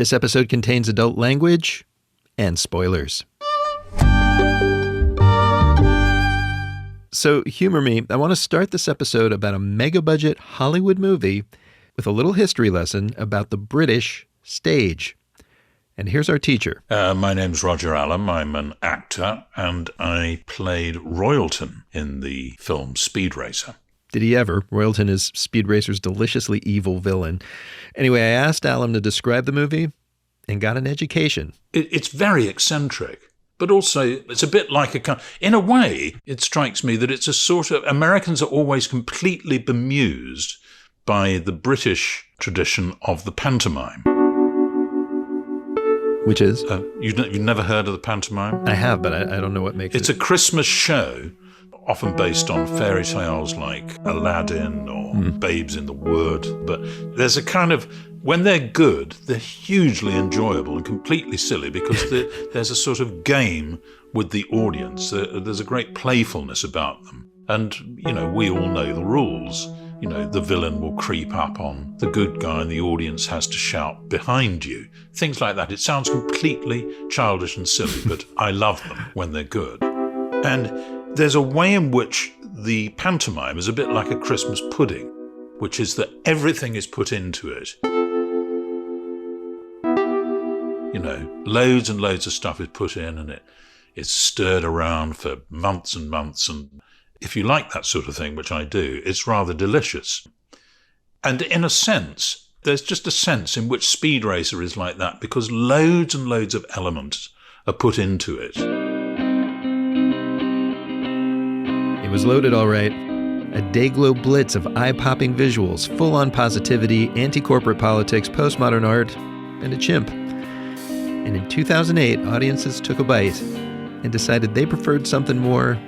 This episode contains adult language and spoilers. So humor me, I want to start this episode about a mega-budget Hollywood movie with a little history lesson about the British stage. And here's our teacher. My name's Roger Allam. I'm an actor, and I played Royalton in the film Speed Racer. Did he ever? Royalton is Speed Racer's deliciously evil villain. Anyway, I asked Allam to describe the movie and got an education. It's very eccentric, but also it's a bit like in a way, it strikes me that it's a sort of, Americans are always completely bemused by the British tradition of the pantomime. Which is? You've never heard of the pantomime? I have, but I don't know what makes it. It's a Christmas show, often based on fairy tales like Aladdin or Babes in the Wood. But there's a kind of, when they're good, they're hugely enjoyable and completely silly because there's a sort of game with the audience. There's a great playfulness about them. And, we all know the rules. The villain will creep up on the good guy and the audience has to shout behind you. Things like that. It sounds completely childish and silly, but I love them when they're good. And there's a way in which the pantomime is a bit like a Christmas pudding, which is that everything is put into it. Loads and loads of stuff is put in and it's stirred around for months and months. And if you like that sort of thing, which I do, it's rather delicious. And in a sense, there's just a sense in which Speed Racer is like that because loads and loads of elements are put into it. It was loaded all right. A day-glow blitz of eye-popping visuals, full-on positivity, anti-corporate politics, postmodern art, and a chimp. And in 2008, audiences took a bite and decided they preferred something more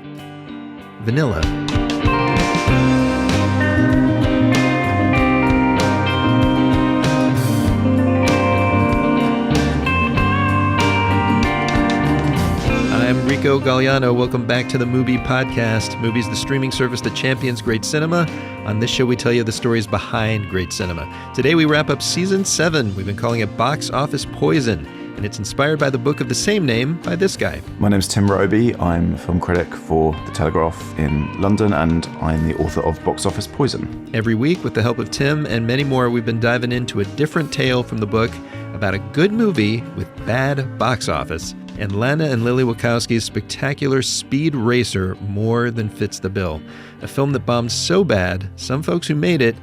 vanilla. I'm Rico Gagliano. Welcome back to the MUBI Podcast. MUBI's the streaming service that champions great cinema. On this show, we tell you the stories behind great cinema. Today, we wrap up Season 7. We've been calling it Box Office Poison, and it's inspired by the book of the same name by this guy. My name's Tim Roby. I'm a film critic for The Telegraph in London, and I'm the author of Box Office Poison. Every week, with the help of Tim and many more, we've been diving into a different tale from the book about a good movie with bad box office. And Lana and Lily Wachowski's spectacular Speed Racer more than fits the bill. A film that bombed so bad, some folks who made it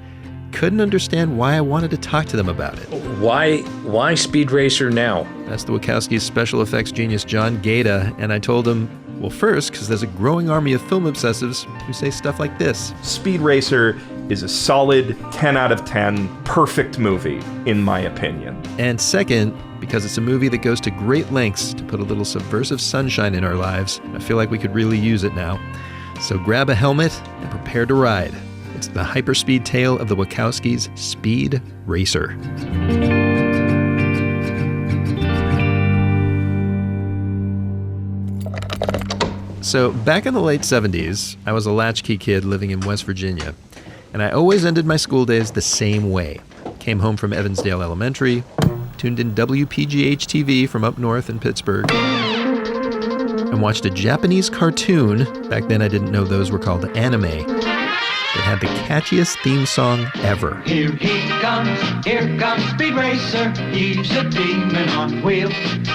couldn't understand why I wanted to talk to them about it. Why Speed Racer now? That's the Wachowskis' special effects genius John Gaeta, and I told him, well, first, because there's a growing army of film obsessives who say stuff like this. Speed Racer is a solid 10 out of 10, perfect movie, in my opinion. And second, because it's a movie that goes to great lengths to put a little subversive sunshine in our lives. I feel like we could really use it now. So grab a helmet and prepare to ride. It's the hyperspeed tale of the Wachowskis' Speed Racer. So back in the late 70s, I was a latchkey kid living in West Virginia, and I always ended my school days the same way. Came home from Evansdale Elementary, tuned in WPGH-TV from up north in Pittsburgh, and watched a Japanese cartoon, back then I didn't know those were called anime, that had the catchiest theme song ever. Here comes Speed Racer, he's a demon on wheels.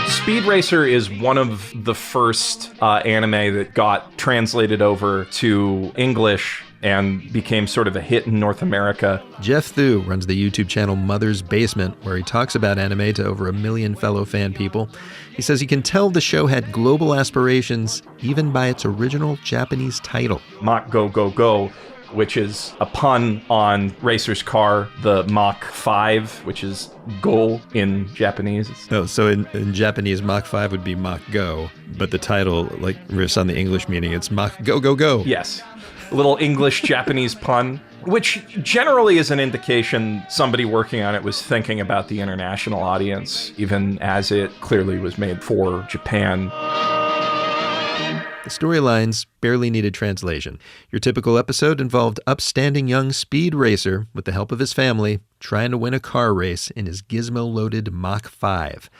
Speed Racer is one of the first anime that got translated over to English and became sort of a hit in North America. Jeff Thu runs the YouTube channel Mother's Basement, where he talks about anime to over 1 million fellow fan people. He says he can tell the show had global aspirations even by its original Japanese title. Mach Go Go Go, which is a pun on Racer's car, the Mach 5, which is go in Japanese. Oh, so in Japanese, Mach 5 would be Mach Go, but the title, like, riffs on the English meaning, it's Mach Go Go Go. Yes. A little English-Japanese pun, which generally is an indication somebody working on it was thinking about the international audience, even as it clearly was made for Japan. The storylines barely needed translation. Your typical episode involved upstanding young speed racer, with the help of his family, trying to win a car race in his gizmo-loaded Mach 5.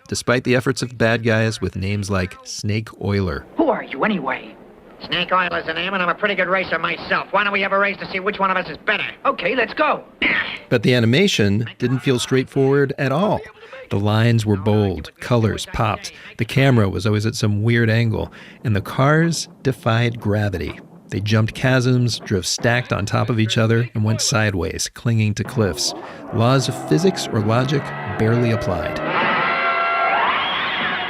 Despite the efforts of bad guys with names like Snake Oiler. Who are you anyway? Snake Oiler's the name, and I'm a pretty good racer myself. Why don't we have a race to see which one of us is better? Okay, let's go. But the animation didn't feel straightforward at all. The lines were bold, colors popped, the camera was always at some weird angle, and the cars defied gravity. They jumped chasms, drove stacked on top of each other, and went sideways, clinging to cliffs. Laws of physics or logic barely applied.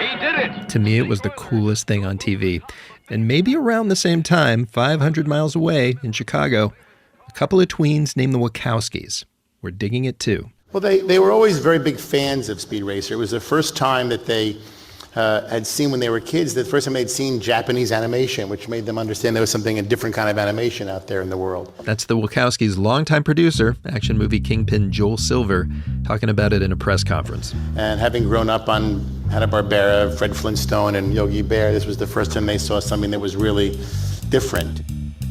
He did it! To me, it was the coolest thing on TV. And maybe around the same time, 500 miles away in Chicago, a couple of tweens named the Wachowskis were digging it too. Well, they were always very big fans of Speed Racer. It was the first time that they had seen when they were kids, the first time they'd seen Japanese animation, which made them understand there was a different kind of animation out there in the world. That's the Wachowskis' longtime producer, action movie kingpin Joel Silver, talking about it in a press conference. And having grown up on Hanna-Barbera, Fred Flintstone, and Yogi Bear, this was the first time they saw something that was really different.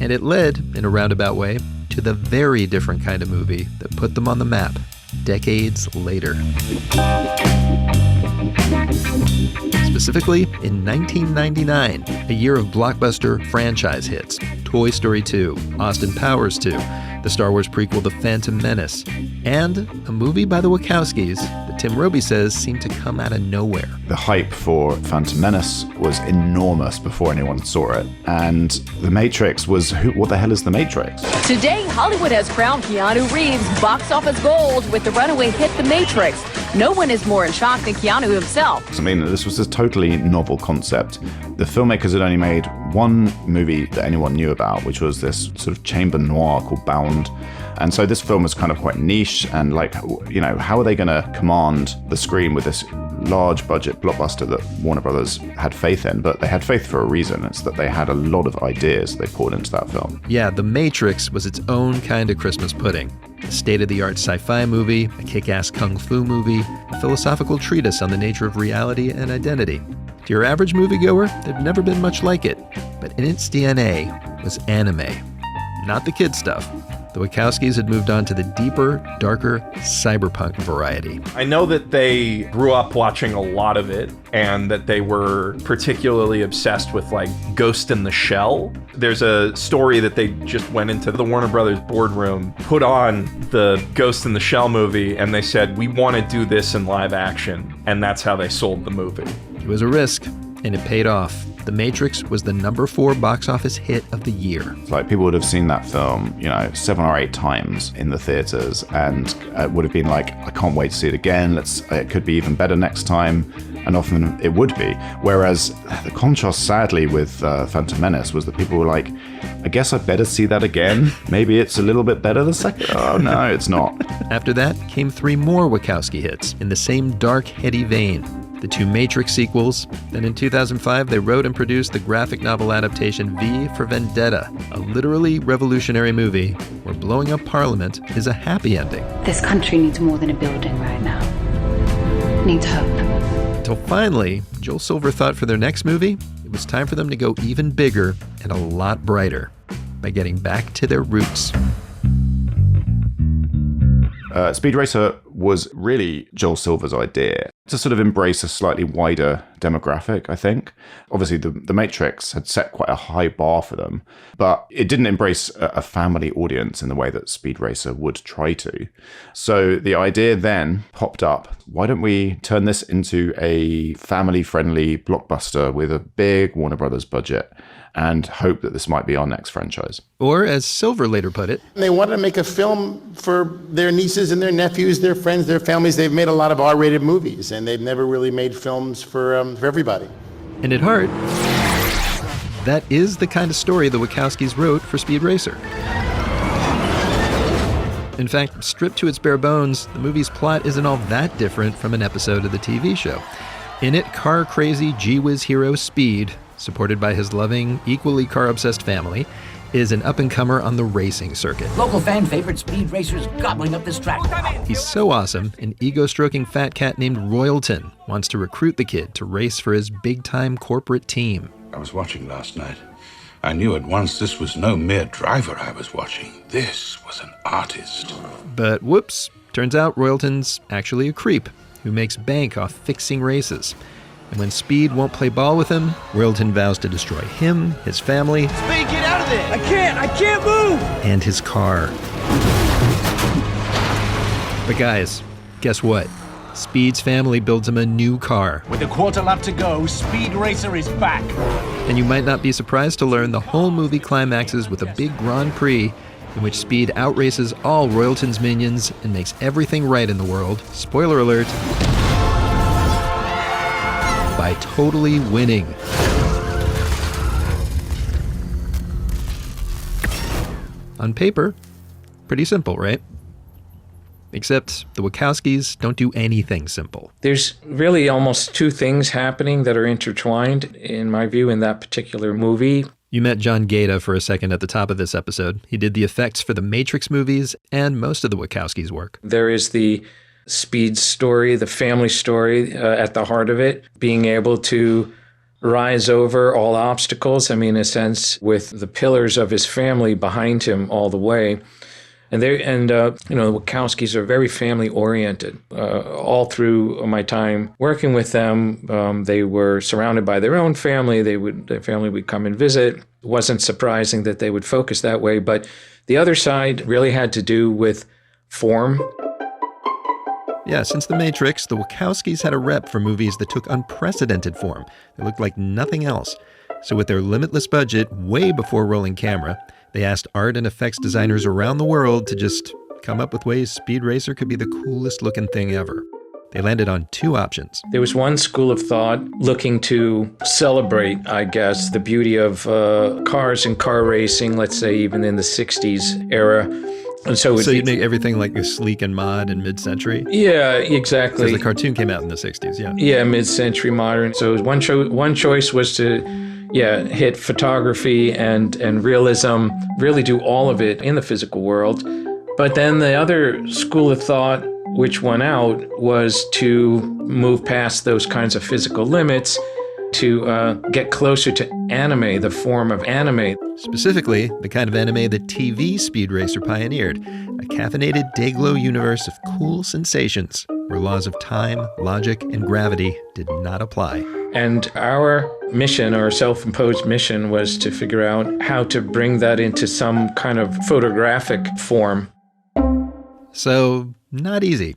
And it led, in a roundabout way, to the very different kind of movie that put them on the map decades later. Specifically, in 1999, a year of blockbuster franchise hits. Toy Story 2, Austin Powers 2, the Star Wars prequel The Phantom Menace, and a movie by the Wachowskis that Tim Roby says seemed to come out of nowhere. The hype for Phantom Menace was enormous before anyone saw it. And The Matrix was, what the hell is The Matrix? Today, Hollywood has crowned Keanu Reeves box office gold with the runaway hit The Matrix. No one is more in shock than Keanu himself. I mean, this was a totally novel concept. The filmmakers had only made one movie that anyone knew about, which was this sort of chamber noir called Bound. And so this film was kind of quite niche and like, you know, how are they going to command the screen with this large budget blockbuster that Warner Brothers had faith in? But they had faith for a reason. It's that they had a lot of ideas they poured into that film. Yeah, The Matrix was its own kind of Christmas pudding. A state-of-the-art sci-fi movie, a kick-ass kung fu movie, a philosophical treatise on the nature of reality and identity. To your average moviegoer, there'd never been much like it. But in its DNA was anime. Not the kid stuff. The Wachowskis had moved on to the deeper, darker, cyberpunk variety. I know that they grew up watching a lot of it and that they were particularly obsessed with like Ghost in the Shell. There's a story that they just went into the Warner Brothers boardroom, put on the Ghost in the Shell movie, and they said, we want to do this in live action. And that's how they sold the movie. It was a risk, and it paid off. The Matrix was the #4 box office hit of the year. Like, people would have seen that film, 7 or 8 times in the theaters and would have been like, I can't wait to see it again. It could be even better next time. And often it would be. Whereas the contrast, sadly, with Phantom Menace was that people were like, I guess I better see that again. Maybe it's a little bit better the second. Oh, no, it's not. After that came 3 more Wachowski hits in the same dark, heady vein. The 2 Matrix sequels. Then in 2005, they wrote and produced the graphic novel adaptation V for Vendetta, a literally revolutionary movie where blowing up Parliament is a happy ending. This country needs more than a building right now. It needs hope. Until finally, Joel Silver thought for their next movie, it was time for them to go even bigger and a lot brighter by getting back to their roots. Speed Racer was really Joel Silver's idea to sort of embrace a slightly wider demographic, I think. Obviously, the Matrix had set quite a high bar for them, but it didn't embrace a family audience in the way that Speed Racer would try to. So the idea then popped up, why don't we turn this into a family-friendly blockbuster with a big Warner Brothers budget and hope that this might be our next franchise. Or, as Silver later put it, They wanted to make a film for their nieces and their nephews, their friends, their families. They've made a lot of R-rated movies, and they've never really made films for everybody. and at heart, that is the kind of story the Wachowskis wrote for Speed Racer. In fact, stripped to its bare bones, the movie's plot isn't all that different from an episode of the TV show. In it, car-crazy gee-whiz hero Speed, supported by his loving, equally car-obsessed family, is an up-and-comer on the racing circuit. Local fan favorite Speed Racer's gobbling up this track. He's so awesome, an ego-stroking fat cat named Royalton wants to recruit the kid to race for his big-time corporate team. I was watching last night. I knew at once this was no mere driver I was watching. This was an artist. But whoops, turns out Royalton's actually a creep who makes bank off fixing races. And when Speed won't play ball with him, Royalton vows to destroy him, his family... Speed, get out of there! I can't move! ...and his car. But guys, guess what? Speed's family builds him a new car. With a quarter lap to go, Speed Racer is back. And you might not be surprised to learn the whole movie climaxes with a big Grand Prix in which Speed outraces all Royalton's minions and makes everything right in the world. Spoiler alert. By totally winning. On paper, pretty simple, right? Except the Wachowskis don't do anything simple. There's really almost two things happening that are intertwined, in my view, in that particular movie. You met John Gaeta for a second at the top of this episode. He did the effects for the Matrix movies and most of the Wachowskis' work. There is the Speed story, the family story at the heart of it, being able to rise over all obstacles. I mean, in a sense, with the pillars of his family behind him all the way. And the Wachowskis are very family-oriented. All through my time working with them, they were surrounded by their own family. Their family would come and visit. It wasn't surprising that they would focus that way. But the other side really had to do with form. Yeah, since The Matrix, the Wachowskis had a rep for movies that took unprecedented form. They looked like nothing else. So with their limitless budget, way before rolling camera, they asked art and effects designers around the world to just come up with ways Speed Racer could be the coolest looking thing ever. They landed on two options. There was one school of thought looking to celebrate, I guess, the beauty of cars and car racing, let's say even in the 60s era. And so you'd make everything like a sleek and mod and mid-century? Yeah, exactly. Because the cartoon came out in the 60s, yeah. Yeah, mid-century modern. So one choice was to hit photography and realism, really do all of it in the physical world. But then the other school of thought which won out was to move past those kinds of physical limits to get closer to anime, the form of anime. Specifically, the kind of anime that TV Speed Racer pioneered, a caffeinated day-glow universe of cool sensations where laws of time, logic, and gravity did not apply. And our mission, our self-imposed mission, was to figure out how to bring that into some kind of photographic form. So, not easy.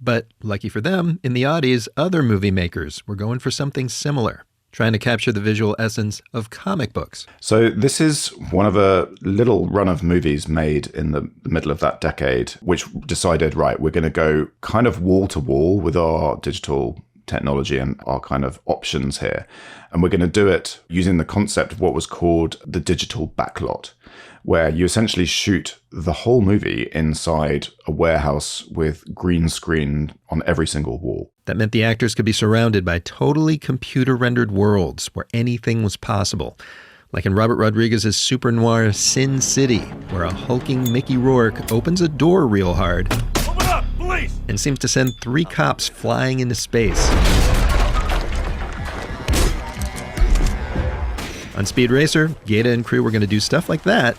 But lucky for them, in the oddies, other movie makers were going for something similar, trying to capture the visual essence of comic books. So this is one of a little run of movies made in the middle of that decade, which decided, right, we're going to go kind of wall to wall with our digital technology and our kind of options here. And we're going to do it using the concept of what was called the digital backlot, where you essentially shoot the whole movie inside a warehouse with green screen on every single wall. That meant the actors could be surrounded by totally computer-rendered worlds where anything was possible. Like in Robert Rodriguez's super noir Sin City, where a hulking Mickey Rourke opens a door real hard Open up, police! And seems to send 3 cops flying into space. On Speed Racer, Gaeta and crew were going to do stuff like that,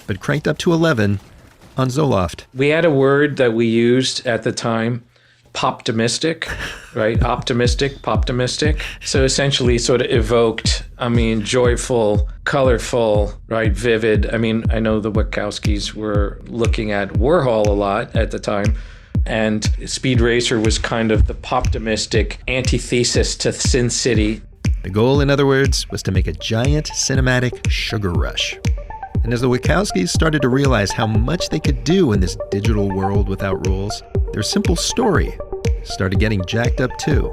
but cranked up to 11 on Zoloft. We had a word that we used at the time, poptimistic, right? Optimistic, poptimistic. So essentially sort of evoked, joyful, colorful, right? Vivid. I know the Wachowskis were looking at Warhol a lot at the time. And Speed Racer was kind of the poptimistic antithesis to Sin City. The goal, in other words, was to make a giant cinematic sugar rush. And as the Wachowskis started to realize how much they could do in this digital world without rules, their simple story started getting jacked up too.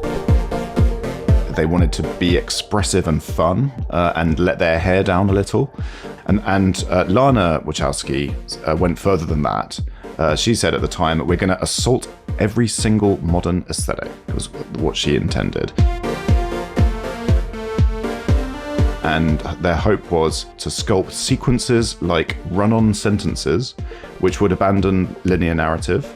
They wanted to be expressive and fun and let their hair down a little. And Lana Wachowski went further than that. She said at the time, we're going to assault every single modern aesthetic, was what she intended. And their hope was to sculpt sequences like run-on sentences, which would abandon linear narrative.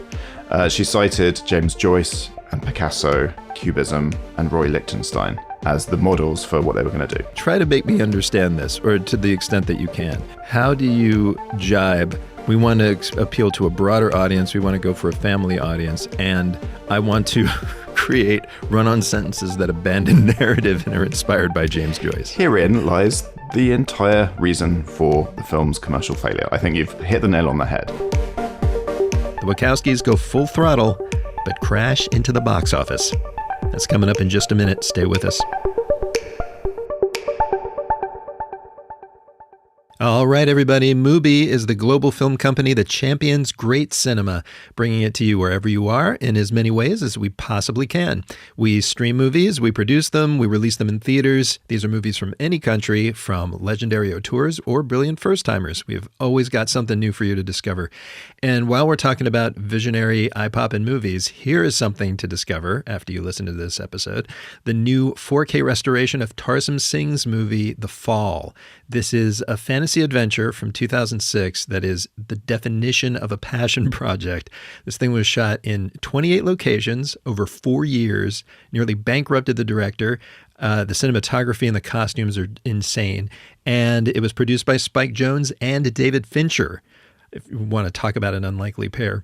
She cited James Joyce and Picasso, Cubism, and Roy Lichtenstein. as the models for what they were going to do. Try to make me understand this, or to the extent that you can. How do you jibe? We want to appeal to a broader audience. We want to go for a family audience. And I want to create run-on sentences that abandon narrative and are inspired by James Joyce. Herein lies the entire reason for the film's commercial failure. I think you've hit the nail on the head. The Wachowskis go full throttle, but crash into the box office. That's coming up in just a minute. Stay with us. All right, everybody. MUBI is the global film company that champions great cinema, bringing it to you wherever you are in as many ways as we possibly can. We stream movies, we produce them, we release them in theaters. These are movies from any country, from legendary auteurs or brilliant first-timers. We've always got something new for you to discover. And while we're talking about visionary eye-popping movies, here is something to discover after you listen to this episode. The new 4K restoration of Tarsem Singh's movie, The Fall. This is a fantasy adventure from 2006 that is the definition of a passion project. This thing was shot in 28 locations over 4 years, nearly bankrupted the director. The cinematography and the costumes are insane. And it was produced by Spike Jonze and David Fincher, if you want to talk about an unlikely pair.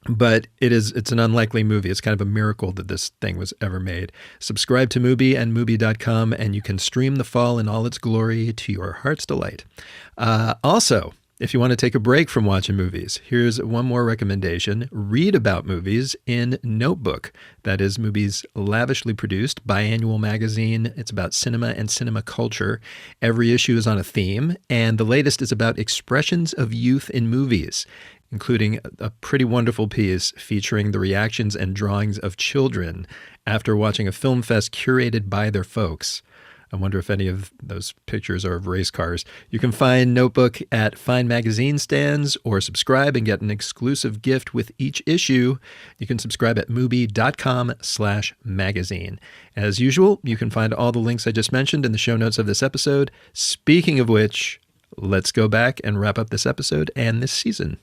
But it's an unlikely movie. It's kind of a miracle that this thing was ever made. Subscribe to MUBI and MUBI.com, and you can stream The Fall in all its glory to your heart's delight. Also, if you want to take a break from watching movies, here's one more recommendation. Read about movies in Notebook. That is MUBI's lavishly produced biannual magazine. It's about cinema and cinema culture. Every issue is on a theme, and the latest is about expressions of youth in movies, including a pretty wonderful piece featuring the reactions and drawings of children after watching a film fest curated by their folks. I wonder if any of those pictures are of race cars. You can find Notebook at fine magazine stands or subscribe and get an exclusive gift with each issue. You can subscribe at MUBI.com/magazine. As usual, you can find all the links I just mentioned in the show notes of this episode. Speaking of which, let's go back and wrap up this episode and this season.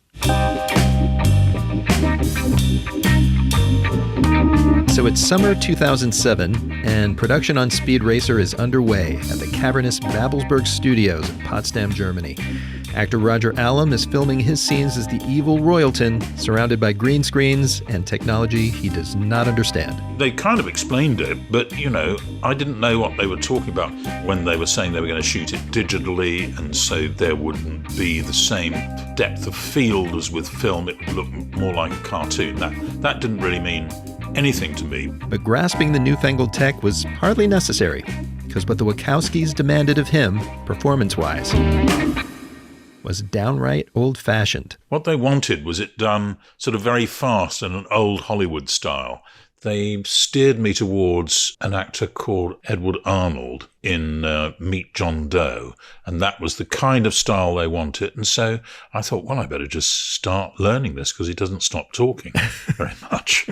So it's summer 2007, and production on Speed Racer is underway at the cavernous Babelsberg Studios in Potsdam, Germany. Actor Roger Allam is filming his scenes as the evil Royalton, surrounded by green screens and technology he does not understand. They kind of explained it, but, I didn't know what they were talking about when they were saying they were going to shoot it digitally, and so there wouldn't be the same depth of field as with film. It would look more like a cartoon. That didn't really mean anything to me. But grasping the newfangled tech was hardly necessary, because what the Wachowskis demanded of him, performance-wise, was downright old-fashioned. What they wanted was it done sort of very fast in an old Hollywood style. They steered me towards an actor called Edward Arnold in Meet John Doe, and that was the kind of style they wanted. And so I thought, well, I better just start learning this because he doesn't stop talking very much.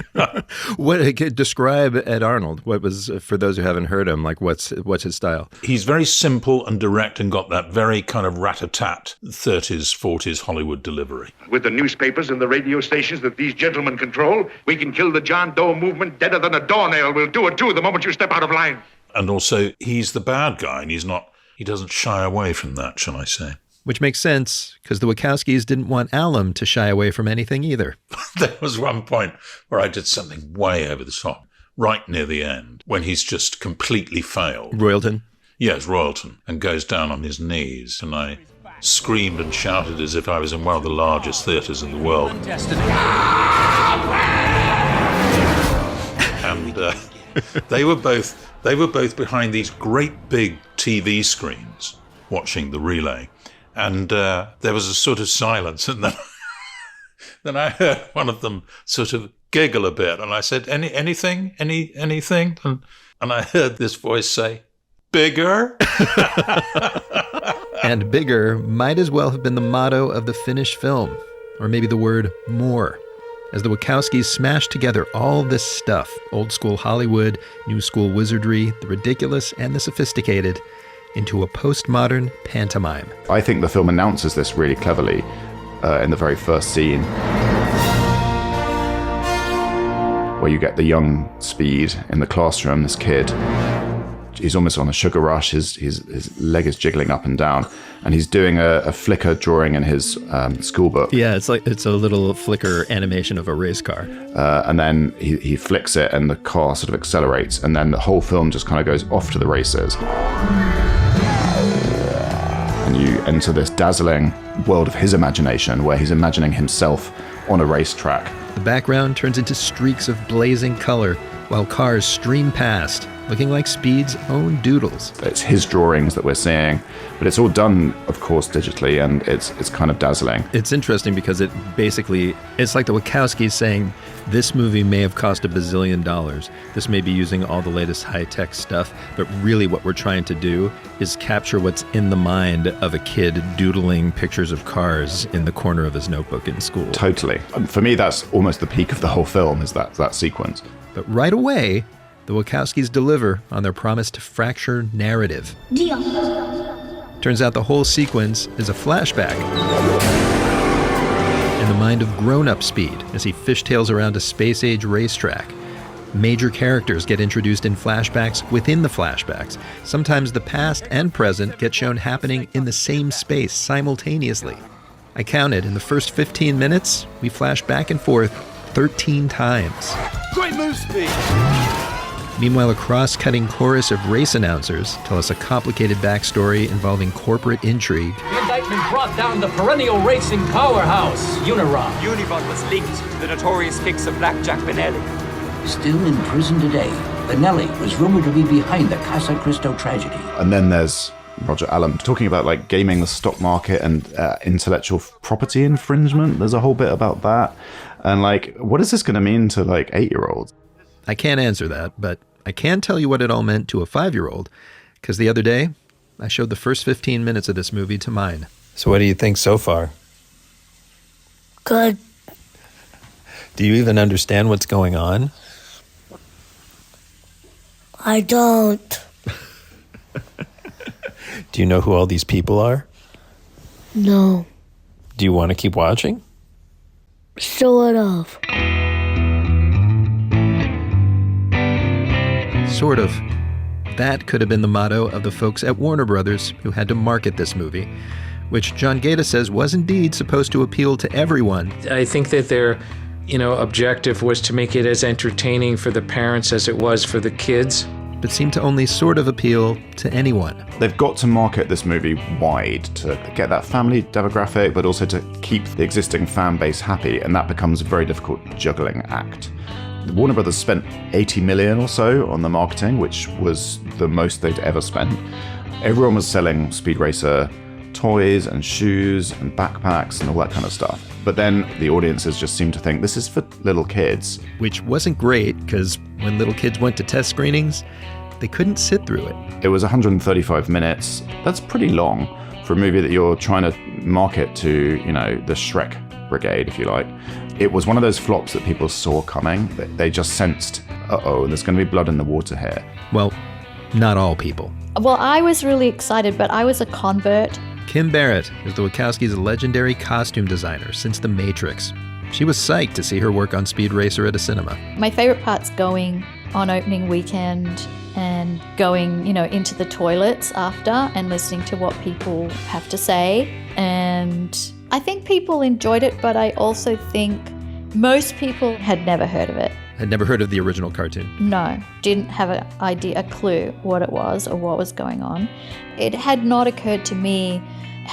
Describe Ed Arnold. What was, for those who haven't heard him, like what's his style? He's very simple and direct and got that very kind of rat-a-tat 30s, 40s Hollywood delivery. With the newspapers and the radio stations that these gentlemen control, we can kill the John Doe movement deader than a doornail. We'll do it too the moment you step out of line. And also, he's the bad guy, and he doesn't shy away from that, shall I say. Which makes sense, because the Wachowskis didn't want Allam to shy away from anything either. There was one point where I did something way over the top, right near the end, when he's just completely failed. Royalton? Yes, Royalton, and goes down on his knees, and I screamed and shouted as if I was in one of the largest theatres in the world. And they were both behind these great big TV screens watching the relay. And there was a sort of silence. And then I heard one of them sort of giggle a bit. And I said, anything? And I heard this voice say, bigger? And bigger might as well have been the motto of the finished film. Or maybe the word more. As the Wachowskis smashed together all this stuff, old school Hollywood, new school wizardry, the ridiculous and the sophisticated, into a postmodern pantomime. I think the film announces this really cleverly in the very first scene, where you get the young Speed in the classroom, this kid, He's almost on a sugar rush. His leg is jiggling up and down, and he's doing a flicker drawing in his school book. Yeah, it's a little flicker animation of a race car. And then he flicks it, and the car sort of accelerates, and then the whole film just kind of goes off to the races. And you enter this dazzling world of his imagination, where he's imagining himself on a racetrack. The background turns into streaks of blazing color, while cars stream past, looking like Speed's own doodles. It's his drawings that we're seeing, but it's all done, of course, digitally, and it's kind of dazzling. It's interesting because it's like the Wachowskis saying, this movie may have cost $1 bazillion. This may be using all the latest high-tech stuff, but really what we're trying to do is capture what's in the mind of a kid doodling pictures of cars in the corner of his notebook in school. Totally. And for me, that's almost the peak of the whole film, is that sequence. But right away, the Wachowskis deliver on their promise to fracture narrative. Turns out the whole sequence is a flashback in the mind of grown-up Speed as he fishtails around a space-age racetrack. Major characters get introduced in flashbacks within the flashbacks. Sometimes the past and present get shown happening in the same space simultaneously. I counted, in the first 15 minutes, we flash back and forth 13 times. Great move, Speed! Meanwhile, a cross-cutting chorus of race announcers tell us a complicated backstory involving corporate intrigue. The indictment brought down the perennial racing powerhouse, Uniron. Unibot was linked to the notorious kicks of Blackjack Benelli. Still in prison today, Benelli was rumored to be behind the Casa Cristo tragedy. And then there's Roger Allam talking about like gaming the stock market and intellectual property infringement. There's a whole bit about that. And like, what is this going to mean to like 8-year-olds? I can't answer that, but I can tell you what it all meant to a 5-year-old, because the other day, I showed the first 15 minutes of this movie to mine. So what do you think so far? Good. Do you even understand what's going on? I don't. Do you know who all these people are? No. Do you want to keep watching? Sort of. Sort of. That could have been the motto of the folks at Warner Brothers who had to market this movie, which John Gaeta says was indeed supposed to appeal to everyone. I think that their, objective was to make it as entertaining for the parents as it was for the kids. But seemed to only sort of appeal to anyone. They've got to market this movie wide to get that family demographic, but also to keep the existing fan base happy, and that becomes a very difficult juggling act. Warner Brothers spent $80 million or so on the marketing, which was the most they'd ever spent. Everyone was selling Speed Racer toys and shoes and backpacks and all that kind of stuff. But then the audiences just seemed to think this is for little kids. Which wasn't great, because when little kids went to test screenings, they couldn't sit through it. It was 135 minutes. That's pretty long for a movie that you're trying to market to, the Shrek brigade, if you like. It was one of those flops that people saw coming. They just sensed, there's going to be blood in the water here. Well, not all people. Well, I was really excited, but I was a convert. Kim Barrett is the Wachowskis' legendary costume designer since The Matrix. She was psyched to see her work on Speed Racer at a cinema. My favorite part's going on opening weekend and going, into the toilets after and listening to what people have to say. And I think people enjoyed it, but I also think most people had never heard of it. Had never heard of the original cartoon? No, didn't have an idea, a clue what it was or what was going on. It had not occurred to me,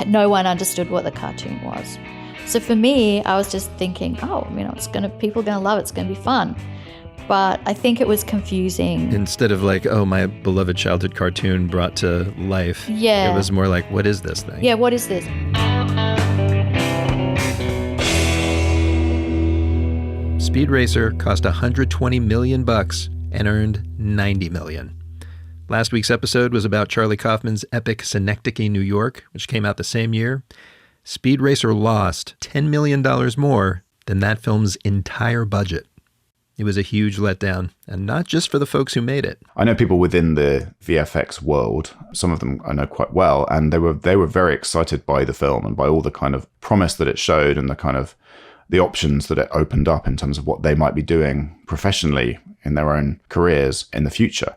no one understood what the cartoon was. So for me, I was just thinking, people are gonna love it, it's gonna be fun. But I think it was confusing. Instead of like, my beloved childhood cartoon brought to life. Yeah. It was more like, what is this thing? Yeah, what is this? Speed Racer cost $120 million and earned $90 million. Last week's episode was about Charlie Kaufman's epic Synecdoche, New York, which came out the same year. Speed Racer lost $10 million more than that film's entire budget. It was a huge letdown, and not just for the folks who made it. I know people within the VFX world, some of them I know quite well, and they were very excited by the film and by all the kind of promise that it showed and the kind of the options that it opened up in terms of what they might be doing professionally in their own careers in the future.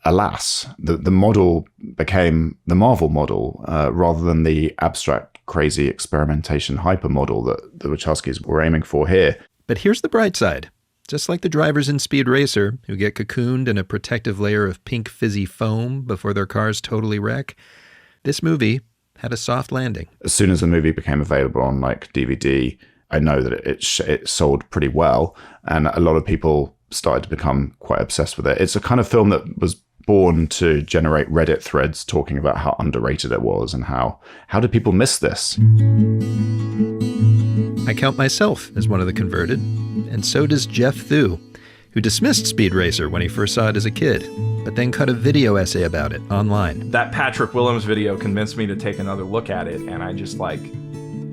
alas, the model became the Marvel model rather than the abstract, crazy experimentation hyper model that the Wachowskis were aiming for here. But here's the bright side. Just like the drivers in Speed Racer, who get cocooned in a protective layer of pink fizzy foam before their cars totally wreck, this movie had a soft landing. As soon as the movie became available on like DVD, I know that it sold pretty well, and a lot of people started to become quite obsessed with it. It's a kind of film that was born to generate Reddit threads talking about how underrated it was and how did people miss this? I count myself as one of the converted, and so does Jeff Thu, who dismissed Speed Racer when he first saw it as a kid, but then cut a video essay about it online. That Patrick Willems video convinced me to take another look at it, and I just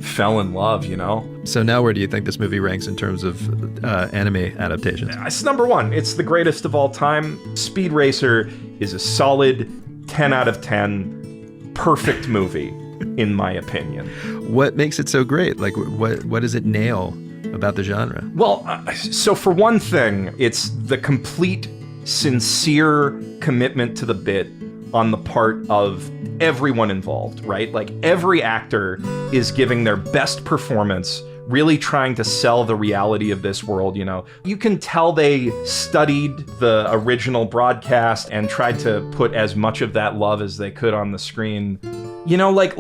fell in love, you know? So now where do you think this movie ranks in terms of anime adaptations? It's number one. It's the greatest of all time. Speed Racer is a solid 10 out of 10, perfect movie, in my opinion. What makes it so great? Like, what does it nail about the genre? Well, so for one thing, it's the complete, sincere commitment to the bit on the part of everyone involved, right? Like, every actor is giving their best performance, really trying to sell the reality of this world, you know? You can tell they studied the original broadcast and tried to put as much of that love as they could on the screen. You know, like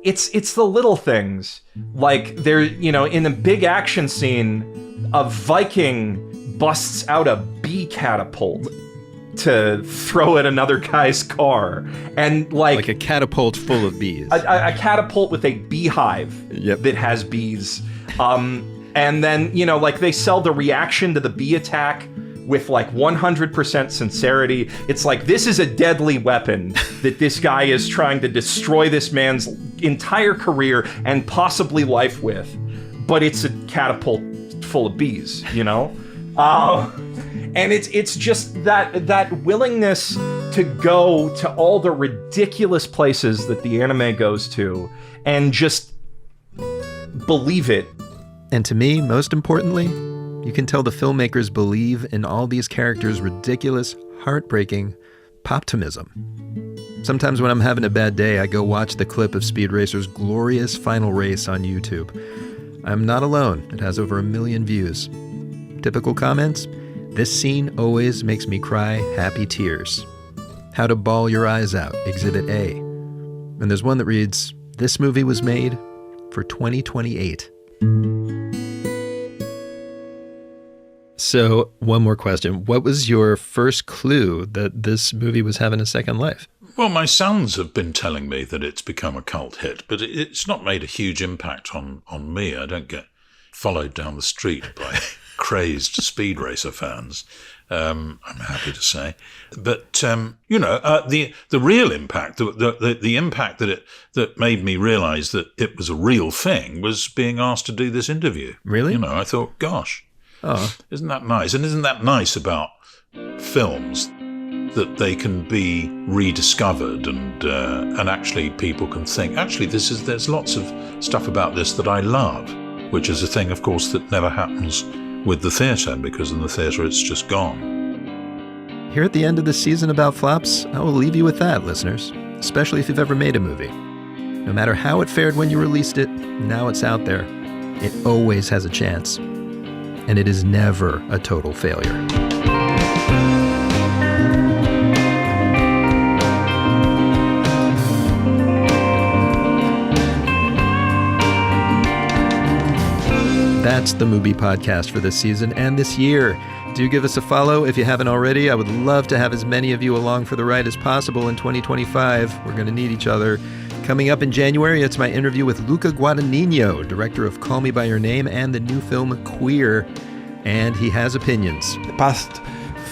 it's the little things. Like, there, you know, in a big action scene, a Viking busts out a bee catapult to throw at another guy's car, and like a catapult full of bees. A catapult with a beehive that has bees. And then, you know, like, they sell the reaction to the bee attack with like 100% sincerity. It's like, this is a deadly weapon that this guy is trying to destroy this man's entire career and possibly life with, but it's a catapult full of bees, you know? And it's just that willingness to go to all the ridiculous places that the anime goes to and just believe it. And to me, most importantly, you can tell the filmmakers believe in all these characters' ridiculous, heartbreaking poptimism. Sometimes when I'm having a bad day, I go watch the clip of Speed Racer's glorious final race on YouTube. I'm not alone. It has over 1 million views. Typical comments? This scene always makes me cry happy tears. How to bawl your eyes out, Exhibit A. And there's one that reads, this movie was made for 2028. So, one more question. What was your first clue that this movie was having a second life? Well, my sons have been telling me that it's become a cult hit, but it's not made a huge impact on me. I don't get followed down the street by crazed Speed Racer fans, I'm happy to say. But, you know, the real impact, the impact that made me realize that it was a real thing was being asked to do this interview. Really? You know, I thought, gosh, oh, isn't that nice? And isn't that nice about films, that they can be rediscovered and actually people can think, actually, there's lots of stuff about this that I love, which is a thing, of course, that never happens with the theatre, because in the theatre it's just gone. Here at the end of the season about flops, I will leave you with that, listeners, especially if you've ever made a movie. No matter how it fared when you released it, now it's out there. It always has a chance. And it is never a total failure. That's the MUBI Podcast for this season and this year. Do give us a follow if you haven't already. I would love to have as many of you along for the ride as possible in 2025. We're going to need each other. Coming up in January, it's my interview with Rico Gagliano, director of Call Me By Your Name and the new film Queer. And he has opinions. The past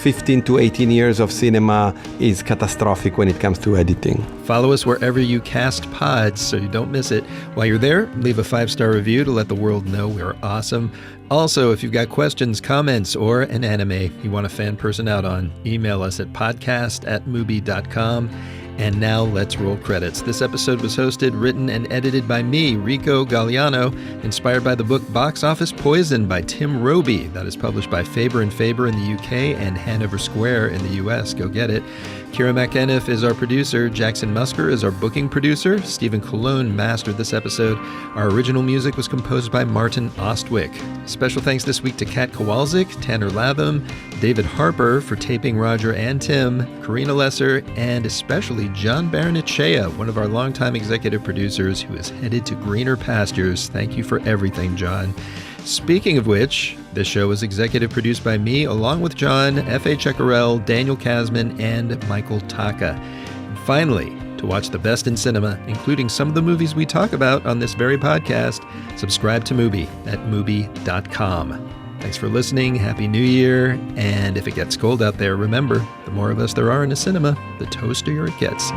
15 to 18 years of cinema is catastrophic when it comes to editing. Follow us wherever you cast pods so you don't miss it. While you're there, leave a 5-star review to let the world know we're awesome. Also, if you've got questions, comments, or an anime you want a fan person out on, email us at podcast@mubi.com. And now let's roll credits. This episode was hosted, written, and edited by me, Rico Gagliano, inspired by the book Box Office Poison by Tim Roby. That is published by Faber & Faber in the UK and Hanover Square in the US. Go get it. Kira McEniff is our producer. Jackson Musker is our booking producer. Stephen Colon mastered this episode. Our original music was composed by Martin Ostwick. Special thanks this week to Kat Kowalczyk, Tanner Latham, David Harper for taping Roger and Tim, Karina Lesser, and especially John Baronachea, one of our longtime executive producers who is headed to greener pastures. Thank you for everything, John. Speaking of which, this show was executive produced by me, along with John, F.A. Ceccarel, Daniel Kasman, and Michael Taka. And finally, to watch the best in cinema, including some of the movies we talk about on this very podcast, subscribe to MUBI at MUBI.com. Thanks for listening. Happy New Year. And if it gets cold out there, remember, the more of us there are in a cinema, the toastier it gets.